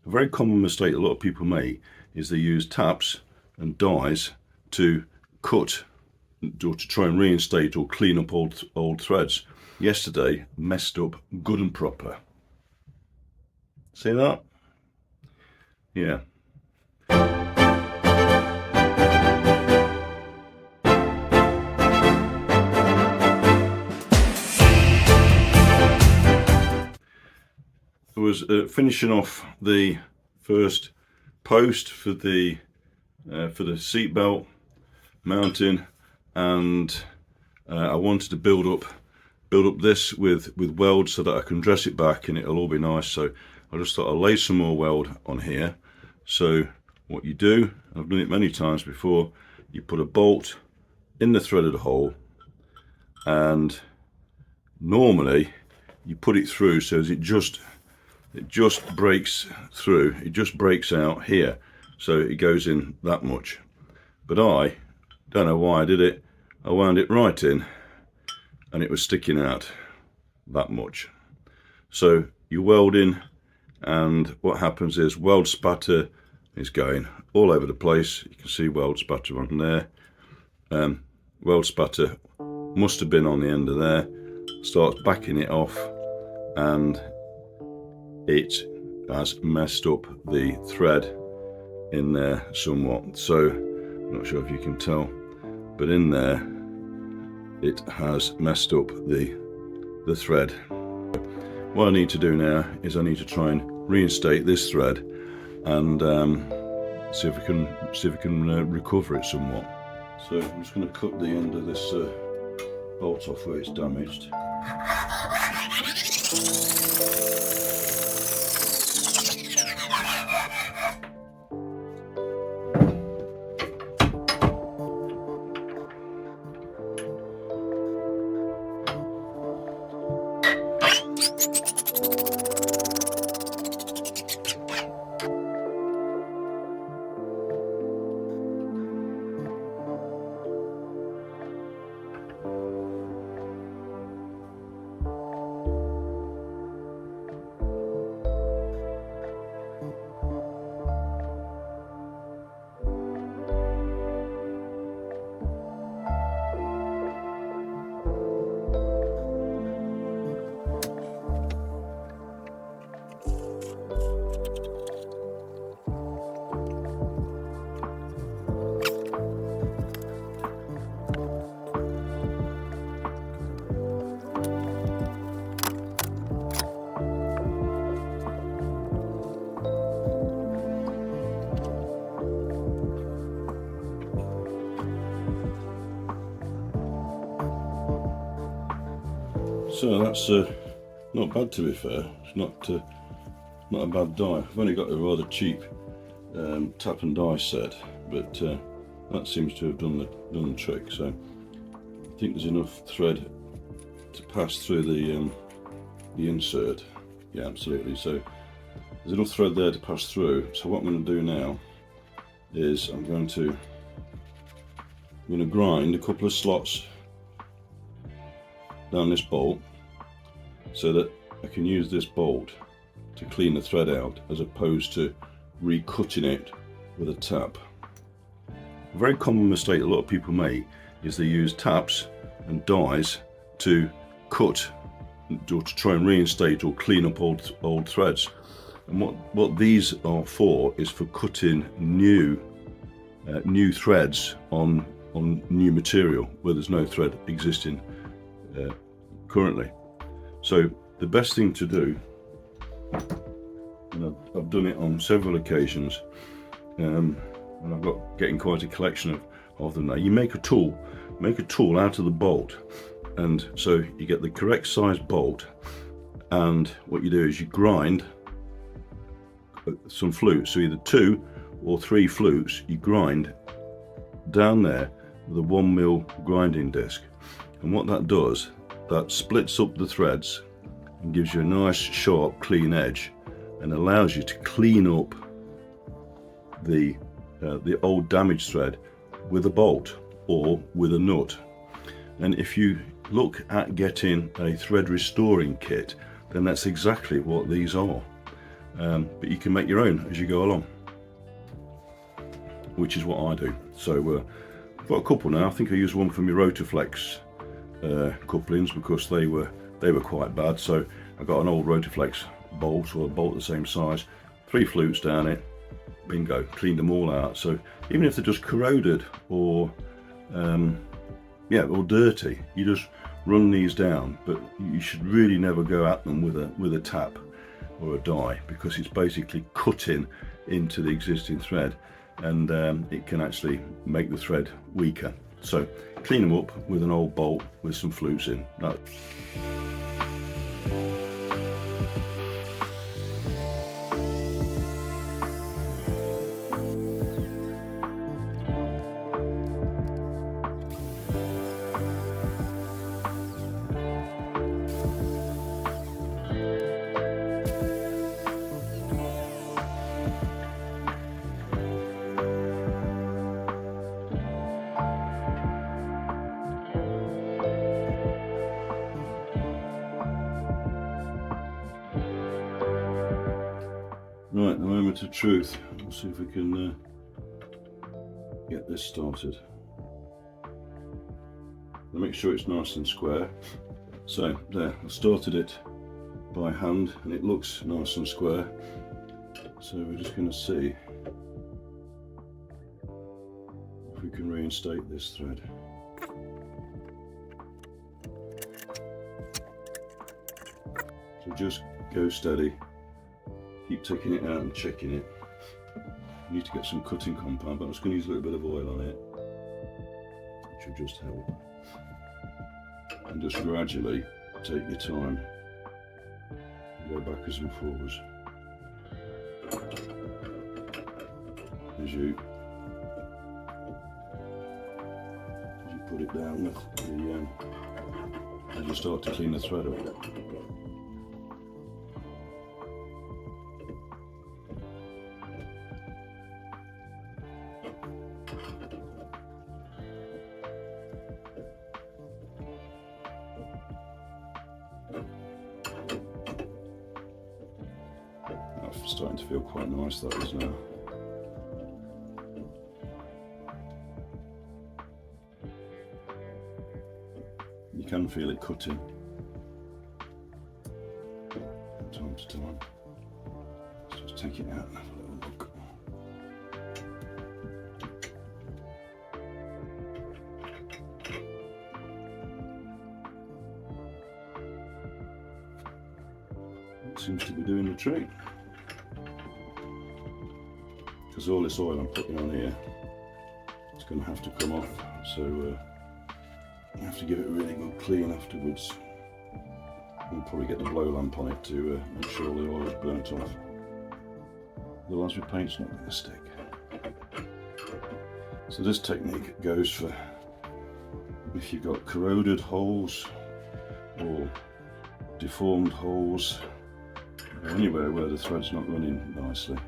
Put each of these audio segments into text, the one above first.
A very common mistake a lot of people make is they use taps and dies to cut or to try and reinstate or clean up old threads. Yesterday, messed up good and proper. See that? Yeah. I was finishing off the first post for the seat belt mounting, and I wanted to build up this with weld so that I can dress it back and it'll all be nice. So I just thought I'll lay some more weld on here. So what you do, I've done it many times before, you put a bolt in the threaded hole, and normally you put it through so as it just breaks through, it just breaks out here, so it goes in that much. But I don't know why I did it. I wound it right in and it was sticking out that much. So you weld in, and what happens is weld spatter is going all over the place. You can see weld spatter on there. Weld spatter must have been on the end of there. Starts backing it off, and it has messed up the thread in there somewhat. So I'm not sure if you can tell, but in there it has messed up the thread. What I need to do now is I need to try and reinstate this thread and see if we can recover it somewhat. So I'm just going to cut the end of this bolt off where it's damaged. So that's not bad, to be fair. It's not a bad die. I've only got a rather cheap tap and die set, but that seems to have done the trick. So I think there's enough thread to pass through the insert. Yeah, absolutely. So there's enough thread there to pass through. So what I'm going to do now is I'm going to grind a couple of slots down this bolt so that I can use this bolt to clean the thread out, as opposed to recutting it with a tap. A very common mistake a lot of people make is they use taps and dies to cut or to try and reinstate or clean up old threads. And what these are for is for cutting new threads on new material where there's no thread existing currently. So the best thing to do, and I've done it on several occasions, and I've got getting quite a collection of them now. You make a tool out of the bolt, and so you get the correct size bolt, and what you do is you grind some flutes, so either 2 or 3 flutes, you grind down there with a 1mm grinding disc. And what that does, that splits up the threads and gives you a nice sharp clean edge, and allows you to clean up the old damaged thread with a bolt or with a nut. And if you look at getting a thread restoring kit, then that's exactly what these are. but you can make your own as you go along, which is what I do. So I've got a couple now. I think I used one for my Rotoflex couplings because they were quite bad. So I got an old Rotoflex bolt, or a bolt the same size, 3 flutes down it, bingo, cleaned them all out. So even if they're just corroded or or dirty, you just run these down. But you should really never go at them with a tap or a die, because it's basically cutting into the existing thread, and it can actually make the thread weaker. So clean them up with an old bolt with some flutes in. Right, the moment of truth. We'll see if we can get this started. I'll make sure it's nice and square. So there, I started it by hand and it looks nice and square. So we're just going to see if we can reinstate this thread. So just go steady. Keep taking it out and checking it. You need to get some cutting compound, but I'm just going to use a little bit of oil on it, which will just help. And just gradually take your time and go backwards and forwards as you put it down with the as you start to clean the thread up. Starting to feel quite nice, that is now. You can feel it cutting from time to time. Let's just take it out and have a little look. It seems to be doing the trick. Because all this oil I'm putting on here, it's going to have to come off, so I have to give it a really good clean afterwards. We'll probably get the blow lamp on it to make sure all the oil is burnt off. Otherwise your paint's not going to stick. So this technique goes for if you've got corroded holes or deformed holes, or anywhere where the thread's not running nicely.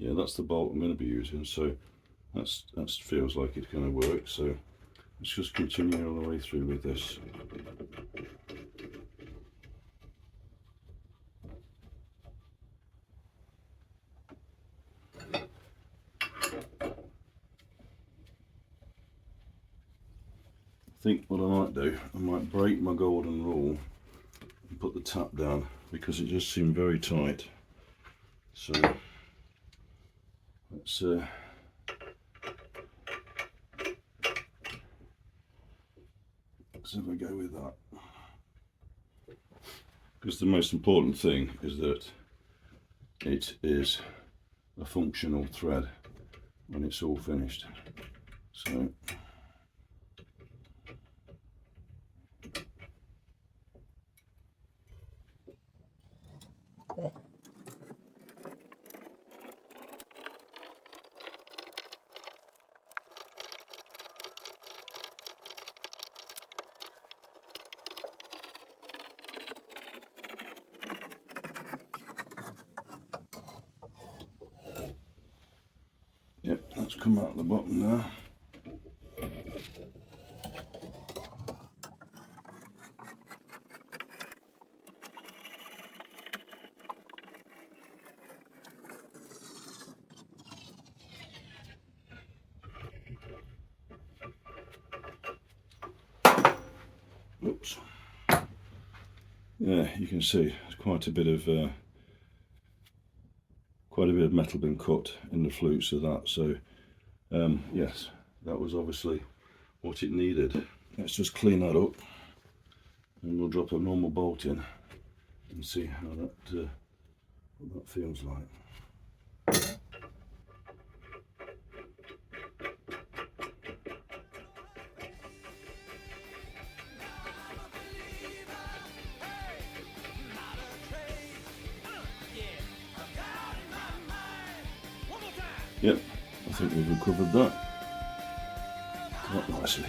Yeah, that's the bolt I'm going to be using, so that feels like it's going to work. So let's just continue all the way through with this. I think what I might do, I might break my golden rule and put the tap down, because it just seemed very tight. So let's have a go with that. Because the most important thing is that it is a functional thread. when it's all finished. So yep, that's come out the bottom now. Oops. Yeah, you can see there's quite a bit of metal been cut in the flutes of that. So yes, that was obviously what it needed. Let's just clean that up, and we'll drop a normal bolt in and see how that what that feels like. Yep, I think we've recovered that quite nicely.